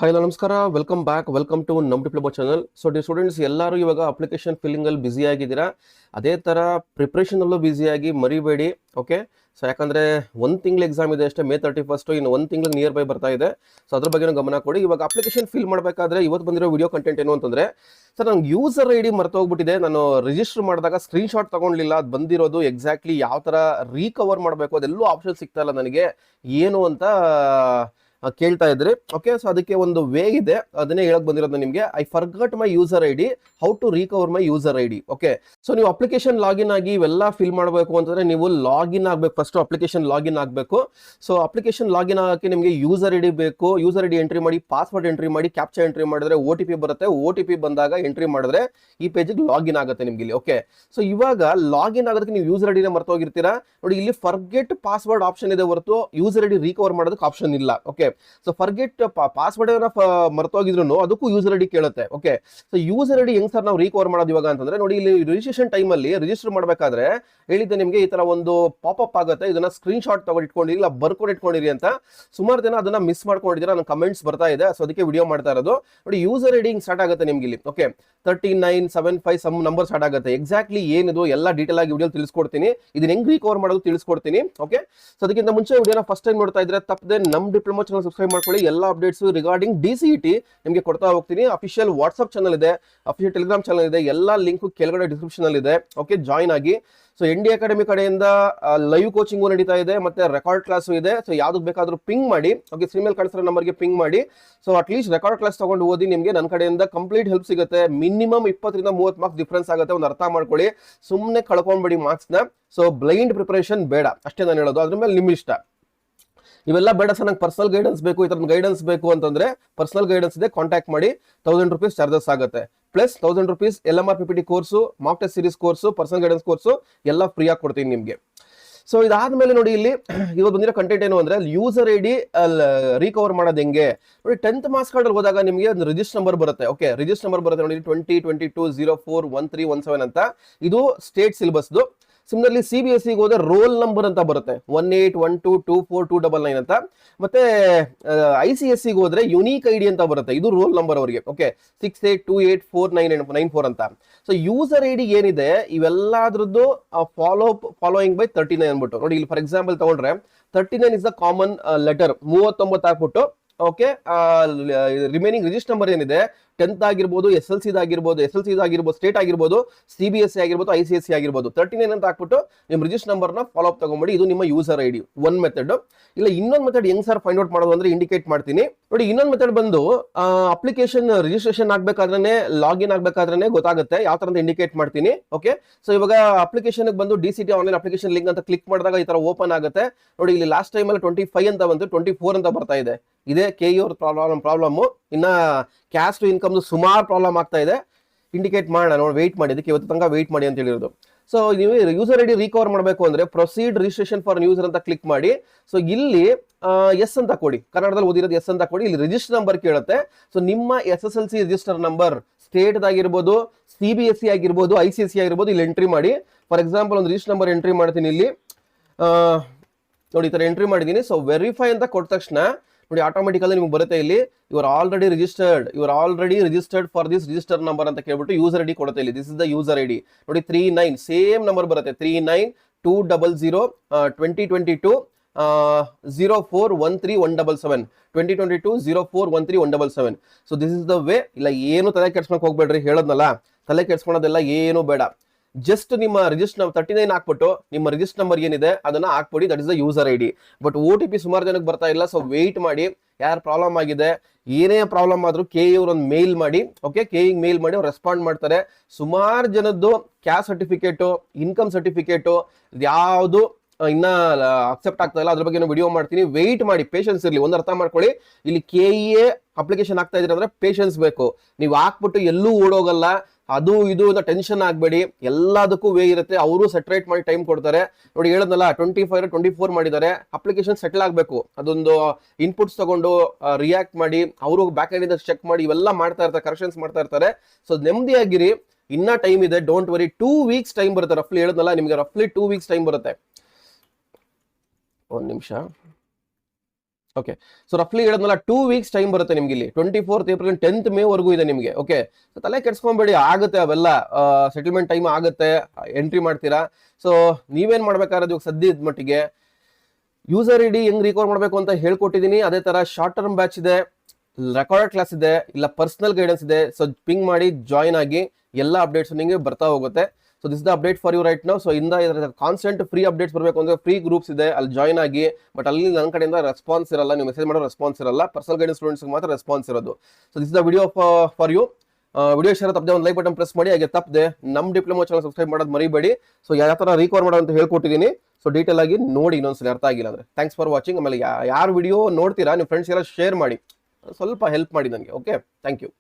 Hi ನಮಸ್ಕಾರ, welcome back, welcome to ನಮ್ diploma channel. So students ಎಲ್ಲರೂ ಇವಾಗ ಅಪ್ಲಿಕೇಶನ್ ಫಿಲ್ಲಿಂಗ್ ಅಲ್ಲಿ ಬ್ಯುಸಿ ಆಗಿದ್ದೀರಾ. ಅದೇ ತರ ಪ್ರಿಪ್ರೇಷನ್ ಅಲ್ಲೂ ಬ್ಯುಸಿಯಾಗಿ ಮರಿಬೇಡಿ. ಓಕೆ, ಸೊ ಯಾಕಂದ್ರೆ ಒಂದ್ ತಿಂಗಳು ಎಕ್ಸಾಮ್ ಇದೆ ಅಷ್ಟೇ, May 31, ಇನ್ನು ಒಂದ್ ತಿಂಗಳು ನಿಯರ್ ಬೈ ಬರ್ತಾ ಇದೆ. ಸೊ ಅದ್ರ ಬಗ್ಗೆ ಗಮನ ಕೊಡಿ. ಇವಾಗ ಅಪ್ಲಿಕೇಶನ್ ಫಿಲ್ ಮಾಡಬೇಕಾದ್ರೆ ಇವತ್ತು ಬಂದಿರೋ ವಿಡಿಯೋ ಕಂಟೆಂಟ್ ಏನು ಅಂತಂದ್ರೆ, ಸರ್ ನಂಗೆ ಯೂಸರ್ ಐಡಿ ಮರ್ತೋಗ್ಬಿಟ್ಟಿದೆ, ನಾನು ರಿಜಿಸ್ಟರ್ ಮಾಡಿದಾಗ ಸ್ಕ್ರೀನ್ ಶಾಟ್ ತಗೊಂಡಿಲ್ಲ, ಅದು ಬಂದಿರೋದು ಎಕ್ಸಾಕ್ಟ್ಲಿ ಯಾವ ತರ ರೀಕವರ್ ಮಾಡಬೇಕು ಅದೆಲ್ಲೂ ಆಪ್ಷನ್ ಸಿಗ್ತಾ ಇಲ್ಲ ನನಗೆ, ಏನು ಅಂತ ಕೇಳ್ತಾ ಇದ್ರಿ. ಓಕೆ, ಸೊ ಅದಕ್ಕೆ ಒಂದು ವೇ ಇದೆ, ಅದನ್ನೇ ಹೇಳಕ್ ಬಂದಿರೋದು ನಿಮಗೆ. I forgot my user ID, how to recover my user ID. Okay, so ನೀವು ಅಪ್ಲಿಕೇಶನ್ ಲಾಗಿನ್ ಆಗಿ ಇವೆಲ್ಲ ಫಿಲ್ ಮಾಡಬೇಕು ಅಂತಂದ್ರೆ ನೀವು ಲಾಗಿನ್ ಆಗಬೇಕು. ಫಸ್ಟ್ ಅಪ್ಲಿಕೇಶನ್ ಲಾಗಿನ್ ಆಗಬೇಕು. ಸೊ ಅಪ್ಲಿಕೇಶನ್ ಲಾಗಿನ್ ಆಗಕ್ಕೆ ನಿಮಗೆ ಯೂಸರ್ ಐಡಿ ಬೇಕು. ಯೂಸರ್ ಐಡಿ ಎಂಟ್ರಿ ಮಾಡಿ, ಪಾಸ್ವರ್ಡ್ ಎಂಟ್ರಿ ಮಾಡಿ, ಕ್ಯಾಪ್ಚಾ ಎಂಟ್ರಿ ಮಾಡಿದ್ರೆ OTP ಬರುತ್ತೆ. OTP ಬಂದಾಗ ಎಂಟ್ರಿ ಮಾಡಿದ್ರೆ ಈ ಪೇಜಿಗೆ ಲಾಗಿನ್ ಆಗುತ್ತೆ ನಿಮ್ಗೆ ಇಲ್ಲಿ. ಓಕೆ, ಸೊ ಇವಾಗ ಲಾಗಿನ್ ಆಗೋದಕ್ಕೆ ನೀವು ಯೂಸರ್ ಐಡಿನ ಮರ್ತೋಗಿರ್ತೀರಾ ನೋಡಿ. ಇಲ್ಲಿ ಫರ್ಗೆಟ್ ಪಾಸ್ವರ್ಡ್ ಆಪ್ಷನ್ ಇದೆ ಹೊರತು ಯೂಸರ್ ಐಡಿ ರಿಕವರ್ ಮಾಡೋದಕ್ಕೆ ಆಪ್ಷನ್ ಇಲ್ಲ. ಓಕೆ, ಸೊ ಫರ್ಗೆಟ್ ಪಾಸ್ವರ್ಡ್ ಮರ್ತೋಗಿದ್ರು ಅದಕ್ಕೂ ಯೂಸರ್ ಐಡಿ ಕೇಳುತ್ತೆ. ಓಕೆ, ಸೊ ಯೂಸರ್ ಐಡಿ ಹೆಂಗ್ ಸರ್ ನಾವು ರಿಕವರ್ ಮಾಡೋದು ಇವಾಗ ಅಂತಂದ್ರೆ ನೋಡಿ, ಇಲ್ಲಿ ರಿಜಿಸ್ಟ್ರೇಷನ್ ಟೈಮ್ ಅಲ್ಲಿ ರಿಜಿಸ್ಟರ್ ಮಾಡಬೇಕಾದ್ರೆ ಹೇಳಿದ್ದೆ ನಿಮಗೆ, ಈ ತರ ಒಂದು ಪಾಪಪ್ ಆಗುತ್ತೆ. ಇದನ್ನ ಸ್ಕ್ರೀನ್ ಶಾಟ್ ತಗೊಂಡು ಇಟ್ಕೊಂಡಿರಿ, ಇಲ್ಲ ಬರ್ಕೊಂಡು ಇಟ್ಕೊಂಡಿರಿ ಅಂತ. ಸುಮಾರು ಜನ ಅದನ್ನ ಮಿಸ್ ಮಾಡ್ಕೊಂಡಿದ್ದೀರಾ, ನನ್ನ ಕಮೆಂಟ್ಸ್ ಬರ್ತಾ ಇದೆ. ಸೊ ಅದಕ್ಕೆ ವಿಡಿಯೋ ಮಾಡ್ತಾ ಇರೋದು ನೋಡಿ. ಯೂಸರ್ ಐಡಿ ಸ್ಟಾರ್ಟ್ ಆಗುತ್ತೆ ನಿಮ್ಗೆ ಇಲ್ಲಿ. ಓಕೆ, 3975 ಸಮ್ ನಂಬರ್ ಸ್ಟಾರ್ಟ್ ಆಗುತ್ತೆ. ಎಕ್ಸಾಕ್ಟ್ಲಿ ಏನಿದು ಎಲ್ಲ ಡೀಟೇಲ್ ಆಗಿ ವಿಡಿಯೋ ತಿಳಿಸ್ಕೊಡ್ತೀನಿ. ಇದನ್ನ ಹೆಂಗ್ ರಿಕವರ್ ಮಾಡೋದು ತಿಳಿಸ್ಕೊಡ್ತೀನಿ. ಓಕೆ, ಸೊ ಅದಕ್ಕಿಂತ ಮುಂಚೆ ವಿಡಿಯೋನ ಫಸ್ಟ್ ಟೈಮ್ ನೋಡ್ತಾ ಇದ್ರೆ ತಪ್ಪದೆ ನಮ್ ಡಿಪ್ಲೊಮಾ ಚಾನಲ್ ಸಬ್ಸ್ಕ್ರೈಬ್ ಮಾಡ್ಕೊಳ್ಳಿ. ಎಲ್ಲ ಅಪ್ಡೇಟ್ಸ್ ರಿಗಾರ್ಡಿಂಗ್ DCET ನಿಮಗೆ ಕೊಡ್ತಾ ಹೋಗ್ತೀನಿ. ಅಫಿಷಿಯಲ್ ವಾಟ್ಸ್ಆಪ್ ಚಾನಲ್ ಇದೆ, ಅಫಿಷಿಯಲ್ ಟೆಲಿಗ್ರಾಮ್ ಚಾನಲ್ ಇದೆ, ಎಲ್ಲ ಲಿಂಕ್ ಕೆಳಗಡೆ ಡಿಸ್ಕ್ರಿಪ್ಷನ್ ಅಲ್ಲಿ ಇದೆ. ಓಕೆ, ಜಾಯ್ನ್ ಆಗಿ. ಸೊ ND ಅಕಾಡೆಮಿ ಕಡೆಯಿಂದ ಲೈವ್ ಕೋಚಿಂಗು ನಡೀತಾ ಇದೆ, ಮತ್ತೆ ರೆಕಾರ್ಡ್ ಕ್ಲಾಸ್ ಇದೆ. ಸೊ ಯಾವ್ದಕ್ಕೆ ಬೇಕಾದ್ರೂ ಪಿಂಗ್ ಮಾಡಿ. ಓಕೆ, ಸ್ಕ್ರೀನ್ ಕಾಣಿಸ್ತಿರೋ ನಂಬರ್ಗೆ ಪಿಂಗ್ ಮಾಡಿ. ಸೊ ಅಟ್ಲೀಸ್ಟ್ ರೆಕಾರ್ಡ್ ಕ್ಲಾಸ್ ತಗೊಂಡು ಓದಿ, ನಿಮಗೆ ನನ್ನ ಕಡೆಯಿಂದ ಕಂಪ್ಲೀಟ್ ಹೆಲ್ಪ್ ಸಿಗುತ್ತೆ. ಮಿನಿಮಮ್ 20 ರಿಂದ 30 ಮಾರ್ಕ್ಸ್ ಡಿಫ್ರೆನ್ಸ್ ಆಗುತ್ತೆ. ಒಂದು ಅರ್ಥ ಮಾಡ್ಕೊಳ್ಳಿ, ಸುಮ್ಮನೆ ಕಳ್ಕೊಂಡ್ಬಿಡಿ ಮಾರ್ಕ್ಸ್ ನ. ಸೊ ಬ್ಲೈಂಡ್ ಪ್ರಿಪರೇಷನ್ ಬೇಡ, ಅಷ್ಟೇ ನಾನು ಹೇಳೋದು. ಅದ್ರ ಮೇಲೆ ನಿಮ್ ಇಷ್ಟ. ಇವೆಲ್ಲ ಬೇಡ ಸರ್, ನಂಗೆ ಪರ್ಸನಲ್ ಗೈಡೆನ್ಸ್ ಬೇಕು, ಈ ಥರದ ಗೈಡೆನ್ಸ್ ಬೇಕು ಅಂತಂದ್ರೆ ಪರ್ಸನಲ್ ಗೈಡೆನ್ಸ್ ಇದೆ, ಕಾಂಟ್ಯಾಕ್ಟ್ ಮಾಡಿ. 1000 ರೂಪೀಸ್ ಚಾರ್ಜಸ್ ಆಗುತ್ತೆ. Plus 1000 rupees LMR PPT course, mock test series course, personal guidance course ಎಲ್ಲ ಫ್ರೀ ಆಗಿ ಕೊಡ್ತೀನಿ ನಿಮಗೆ. ಸೊ ಇದಾದ್ಮೇಲೆ ನೋಡಿ, ಇಲ್ಲಿ ಇವತ್ತು ಬಂದಿರೋ ಕಂಟೆಂಟ್ ಏನು ಅಂದ್ರೆ, ಯೂಸರ್ ಐಡಿ ರಿಕವರ್ ಮಾಡೋದು ಹೆಂಗೆ ನೋಡಿ. 10th ಮಾರ್ಕ್ಸ್ ಕಾರ್ಡ್ ಅಲ್ಲಿ ಹೋದಾಗ ನಿಮಗೆ ಒಂದು ರಿಜಿಸ್ಟರ್ ನಂಬರ್ ಬರುತ್ತೆ. ಓಕೆ, ರಿಜಿಸ್ಟರ್ ನಂಬರ್ ಬರುತ್ತೆ ನೋಡಿ, 2022041317 ಅಂತ. ಇದು ಸ್ಟೇಟ್ ಸಿಲೆಬಸ್ದು. ಸಿಮಿಲರ್ಲಿ CBSE ಹೋದ್ರೆ ರೋಲ್ ನಂಬರ್ ಅಂತ ಬರುತ್ತೆ, 1812242999 ಅಂತ. ಮತ್ತೆ ICSE ಹೋದ್ರೆ ಯುನೀಕ್ ಐಡಿ ಅಂತ ಬರುತ್ತೆ, ಇದು ರೋಲ್ ನಂಬರ್ ಅವರಿಗೆ. ಓಕೆ, 68284994 ಅಂತ. ಸೊ ಯೂಸರ್ ಐಡಿ ಏನಿದೆ ಇವೆಲ್ಲದ್ರದ್ದು ಫಾಲೋಯಿಂಗ್ ಬೈ 39 ಅಂದ್ಬಿಟ್ಟು ನೋಡಿ. ಇಲ್ಲಿ ಫಾರ್ ಎಕ್ಸಾಂಪಲ್ ತಗೊಂಡ್ರೆ 39 ಇಸ್ ದ ಕಾಮನ್ ಲೆಟರ್, 39 ಹಾಕ್ಬಿಟ್ಟು. ಓಕೆ, ರಿಮೈನಿಂಗ್ ರಿಜಿಸ್ಟರ್ ನಂಬರ್ ಏನಿದೆ 10th ಆಗಿರ್ಬೋದು, SLC ಆಗಿರ್ಬೋದು, ಸ್ಟೇಟ್ ಆಗಿರ್ಬೋದು, CBSE ಆಗಿರ್ಬೋದು, ICSE ಆಗಿರ್ಬೋದು, 39 ಅಂತ ಹಾಕ್ಬಿಟ್ಟು ನಿಮ್ಮ ರಿಜಿಸ್ಟರ್ ನಂಬರ್ನ ಫಾಲೋ ಅಪ್ ತಗೊಂಡ್ಬಿಡಿ. ಇದು ನಿಮ್ಮ ಯೂಸರ್ ಐಡಿ ಒನ್ ಮೆಥಡ್. ಇಲ್ಲ ಇನ್ನೊಂದು ಮೆಥಡ್ ಹೆಂಗ್ ಸರ್ ಫೈಂಡ್ ಔಟ್ ಮಾಡೋದು ಅಂದ್ರೆ ಇಂಡಿಕೇಟ್ ಮಾಡ್ತೀನಿ ನೋಡಿ. ಇನ್ನೊಂದು ಮೆಥಡ್ ಬಂದು ಅಪ್ಲಿಕೇಶನ್ ರಿಜಿಸ್ಟ್ರೇಷನ್ ಆಗ್ಬೇಕಾದ್ರೆ, ಲಾಗಿನ್ ಆಗ್ಬೇಕಾದ್ರೆ ಗೊತ್ತಾಗುತ್ತೆ ಯಾವ ತರ ಅಂತ ಇಂಡಿಕೇಟ್ ಮಾಡ್ತೀನಿ. ಓಕೆ, ಸೊ ಇವಾಗ ಅಪ್ಲಿಕೇಶನ್ ಬಂದು DCT ಆನ್ಲೈನ್ ಅಪ್ಲಿಕೇಶನ್ ಲಿಂಕ್ ಅಂತ ಕ್ಲಿಕ್ ಮಾಡಿದಾಗ ಈ ತರ ಓಪನ್ ಆಗುತ್ತೆ ನೋಡಿ. ಇಲ್ಲಿ ಲಾಸ್ಟ್ ಟೈಮ್ ಅಲ್ಲಿ 25 ಅಂತ ಬಂತು, 24 ಅಂತ ಬರ್ತಾ ಇದೆ. ಇದೇ KE ಅವ್ರ ಪ್ರಾಬ್ಲಮ್. ಇನ್ನ ಕ್ಯಾಸ್ಟ್ ಇನ್ಕಮ್ ಸುಮಾರು ಪ್ರಾಬ್ಲಮ್ ಆಗ್ತಾ ಇದೆ. ಇಂಡಿಕೇಟ್ ಮಾಡೋಣ ನೋಡಿ, ವೆಯ್ಟ್ ಮಾಡಿ, ಅದಕ್ಕೆ ಇವತ್ತು ತನಕ ವೆಯ್ಟ್ ಮಾಡಿ ಅಂತ ಹೇಳಿರೋದು. ಸೊ ನೀವು ಯೂಸರ್ ಐಡಿ ರಿಕವರ್ ಮಾಡಬೇಕು ಅಂದ್ರೆ ಪ್ರೊಸೀಡ್ ರಿಜಿಸ್ಟ್ರೇಷನ್ ಫಾರ್ ಯೂಸರ್ ಅಂತ ಕ್ಲಿಕ್ ಮಾಡಿ. ಸೊ ಇಲ್ಲಿ ಎಸ್ ಅಂತ ಕೊಡಿ, ಕನ್ನಡದಲ್ಲಿ ಓದಿರೋದು ಎಸ್ ಅಂತ ಕೊಡಿ. ಇಲ್ಲಿ ರಿಜಿಸ್ಟರ್ ನಂಬರ್ ಕೇಳುತ್ತೆ. ಸೊ ನಿಮ್ಮ SSLC ರಿಜಿಸ್ಟರ್ ನಂಬರ್ ಸ್ಟೇಟ್ ಆಗಿರ್ಬೋದು, CBSE ಆಗಿರ್ಬೋದು, ICSE ಆಗಿರ್ಬೋದು, ಇಲ್ಲಿ ಎಂಟ್ರಿ ಮಾಡಿ. ಫಾರ್ ಎಕ್ಸಾಂಪಲ್ ಒಂದು ರಿಜಿಸ್ಟರ್ ನಂಬರ್ ಎಂಟ್ರಿ ಮಾಡ್ತೀನಿ ಇಲ್ಲಿ ನೋಡಿ, ಈ ತರ ಎಂಟ್ರಿ ಮಾಡಿದ್ದೀನಿ. ಸೊ ವೆರಿಫೈ ಅಂತ ಕೊಟ್ಟ ತಕ್ಷಣ ನೋಡಿ ಆಟೋಮೆಟಿಕಲಿ ನಿಮ್ಗೆ ಬರುತ್ತೆ ಇಲ್ಲಿ, you are already registered for this register number ಅಂತ ಕೇಳ್ಬಿಟ್ಟು ಯೂಸರ್ ಐಡಿ ಕೊಡುತ್ತೆ ಇಲ್ಲಿ. This is the user ID ನೋಡಿ. 39 ಸೇಮ್ ನಂಬರ್ ಬರುತ್ತೆ, 392000 2022 041317 2022 so this is the way. ಇಲ್ಲ ಏನು ತಲೆ ಕೆಡ್ಸ್ಕೊಳಕ್ ಹೋಗ್ಬೇಡ್ರಿ, ಹೇಳದ್ನಲ್ಲ, ತಲೆ ಕೆಡ್ಸ್ಕೊಳೋದೆಲ್ಲ ಏನು ಬೇಡ. ಜಸ್ಟ್ ನಿಮ್ಮ ರಿಜಿಸ್ಟರ್ 39 ಹಾಕ್ಬಿಟ್ಟು ನಿಮ್ಮ ರಿಜಿಸ್ಟರ್ ನಂಬರ್ ಏನಿದೆ ಅದನ್ನ ಹಾಕ್ಬಿಡಿ, that is the user ID. But OTP ಸುಮಾರು ಜನಕ್ಕೆ ಬರ್ತಾ ಇಲ್ಲ. ಸೊ ವೆಯ್ಟ್ ಮಾಡಿ, ಯಾರು ಪ್ರಾಬ್ಲಮ್ ಆಗಿದೆ, ಏನೇ ಪ್ರಾಬ್ಲಮ್ ಆದ್ರೂ KE ಅವ್ರೊಂದು ಮೇಲ್ ಮಾಡಿ. ಓಕೆ, KE ಮೇಲ್ ಮಾಡಿ, ಅವ್ರು ರೆಸ್ಪಾಂಡ್ ಮಾಡ್ತಾರೆ. ಸುಮಾರು ಜನದ್ದು ಕ್ಯಾಸ್ಟ್ ಸರ್ಟಿಫಿಕೇಟು, ಇನ್ಕಮ್ ಸರ್ಟಿಫಿಕೇಟು ಯಾವುದು ಇನ್ನ ಅಕ್ಸೆಪ್ಟ್ ಆಗ್ತಾ ಇಲ್ಲ, ಅದ್ರ ಬಗ್ಗೆ ವಿಡಿಯೋ ಮಾಡ್ತೀನಿ. ವೆಯ್ಟ್ ಮಾಡಿ, ಪೇಷನ್ಸ್ ಇರಲಿ. ಒಂದು ಅರ್ಥ ಮಾಡ್ಕೊಳ್ಳಿ, ಇಲ್ಲಿ KE ಅಪ್ಲಿಕೇಶನ್ ಆಗ್ತಾ ಇದ್ರೆ ಅಂದ್ರೆ ಪೇಷನ್ಸ್ ಬೇಕು. ನೀವು ಹಾಕ್ಬಿಟ್ಟು ಎಲ್ಲೂ ಓಡೋಗಲ್ಲ, ಅದು ಇದು ಅಂತ ಟೆನ್ಷನ್ ಆಗಬೇಡಿ. ಎಲ್ಲದಕ್ಕೂ ವೇ ಇರುತ್ತೆ, ಅವರು ಸೆಟ್ರೇಟ್ ಮಾಡಿ ಟೈಮ್ ಕೊಡ್ತಾರೆ ನೋಡಿ. ಹೇಳದ್ನಲ್ಲ 24 ಮಾಡಿದ್ದಾರೆ. ಅಪ್ಲಿಕೇಶನ್ ಸೆಟಲ್ ಆಗಬೇಕು, ಅದೊಂದು ಇನ್ಪುಟ್ಸ್ ತಗೊಂಡು ರಿಯಾಕ್ಟ್ ಮಾಡಿ, ಅವರು ಬ್ಯಾಕ್ ಎಂಡ್ ಇಂದ ಚೆಕ್ ಮಾಡಿ, ಇವೆಲ್ಲ ಮಾಡ್ತಾ ಇರ್ತಾರೆ, ಕರೆಕ್ಷನ್ಸ್ ಮಾಡ್ತಾ ಇರ್ತಾರೆ. ಸೊ ನೆಮ್ಮದಿಯಾಗಿರಿ, ಇನ್ನ ಟೈಮ್ ಇದೆ, ಡೋಂಟ್ ವರಿ. 2 ವೀಕ್ಸ್ ಟೈಮ್ ಬರುತ್ತೆ ರಫ್ಲಿ. ಹೇಳದ್ನಲ್ಲ ನಿಮಗೆ ರಫ್ಲಿ 2 ವೀಕ್ಸ್ ಟೈಮ್ ಬರುತ್ತೆ. ಒಂದು ನಿಮಿಷ, ಓಕೆ. ಸೊ ರಫ್ಲಿ ಹೇಳಿದ್ನಲ್ಲ 2 ವೀಕ್ಸ್ ಟೈಮ್ ಬರುತ್ತೆ ನಿಮ್ಗೆ ಇಲ್ಲಿ 24th ಏಪ್ರಿಲ್ 10th ಮೇ ವರೆಗೂ ಇದೆ ನಿಮಗೆ. ಓಕೆ, ಸೊ ತಲೆ ಕೆಡ್ಸ್ಕೊಂಬೇಡಿ, ಆಗುತ್ತೆ ಅವೆಲ್ಲ ಸೆಟಲ್ಮೆಂಟ್ ಟೈಮ್ ಆಗುತ್ತೆ, ಎಂಟ್ರಿ ಮಾಡ್ತೀರಾ. ಸೊ ನೀವೇನ್ ಮಾಡ್ಬೇಕಾದ್ರೆ ಇವಾಗ ಸದ್ಯದ ಮಟ್ಟಿಗೆ ಯೂಸರ್ ಐಡಿ ಹೆಂಗ್ ರಿಕವರ್ ಮಾಡಬೇಕು ಅಂತ ಹೇಳ್ಕೊಟ್ಟಿದ್ದೀನಿ. ಅದೇ ತರ ಶಾರ್ಟ್ ಟರ್ಮ್ ಬ್ಯಾಚ್ ಇದೆ, ರೆಕಾರ್ಡೆಡ್ ಕ್ಲಾಸ್ ಇದೆ, ಇಲ್ಲ ಪರ್ಸನಲ್ ಗೈಡೆನ್ಸ್ ಇದೆ. ಸೊ ಪಿಂಗ್ ಮಾಡಿ ಜಾಯ್ನ್ ಆಗಿ, ಎಲ್ಲ ಅಪ್ಡೇಟ್ಸ್ ನಿಮಗೆ ಬರ್ತಾ ಹೋಗುತ್ತೆ. So this the update for you right now. So ಇದರ ಕಾನ್ಸ್ಟೆಂಟ್ ಫ್ರೀ ಅಪ್ಡೇಟ್ಸ್ ಬರಬೇಕು ಅಂದ್ರೆ ಫ್ರೀ ಗ್ರೂಪ್ಸ್ ಇದೆ, ಅಲ್ಲಿ ಜಾಯ್ನ್ ಆಗಿ. ಬಟ್ ಅಲ್ಲಿ ನನ್ನ ಕಡೆಯಿಂದ ರೆಸ್ಪಾನ್ಸ್ ಇರಲ್ಲ, ನೀವು ಮೆಸೇಜ್ ಮಾಡೋ ರೆಸ್ಪಾನ್ಸ್ ಇರಲ್ಲ, ಪರ್ಸನಲ್ ಗೈಡೆನ್ಸ್ ಸ್ಟೂಡೆಂಟ್ಸ್ ಮಾತ್ರ ರೆಸ್ಪಾನ್ಸ್ ಇರೋದು. So this the video for you. Video ಇಷ್ಟ ತಪ್ಪದೆ ಒಂದು ಲೈಕ್ ಬಟನ್ ಪ್ರೆಸ್ ಮಾಡಿ, ಹಾಗೆ ತಪ್ಪದೆ ನಮ್ಮ ಡಿಪ್ಲೊಮಾ ಚಾನಲ್ ಸಬ್ಸ್ಕ್ರೈಬ್ ಮಾಡೋದು ಮರಿಬೇಡಿ. ಸೊ ಯಾವ ತರ ರಿಕವರ್ ಮಾಡೋದು ಅಂತ ಹೇಳ್ಕೊಟ್ಟಿದ್ದೀನಿ. ಸೊ ಡೀಟೇಲ್ ಆಗಿ ನೋಡಿ ಇನ್ನೊಂದ್ಸಲ ಅರ್ಥ ಆಗಿಲ್ಲ ಅಂದ್ರೆ. Thanks for watching. ಆಮೇಲೆ ಯಾರು ವಿಡಿಯೋ ನೋಡ್ತೀರಾ ನಿಮ್ಮ ಫ್ರೆಂಡ್ಸ್ ಎಲ್ಲ ಶೇರ್ ಮಾಡಿ, ಸ್ವಲ್ಪ ಹೆಲ್ಪ್ ಮಾಡಿ ನನಗೆ. Okay, thank you.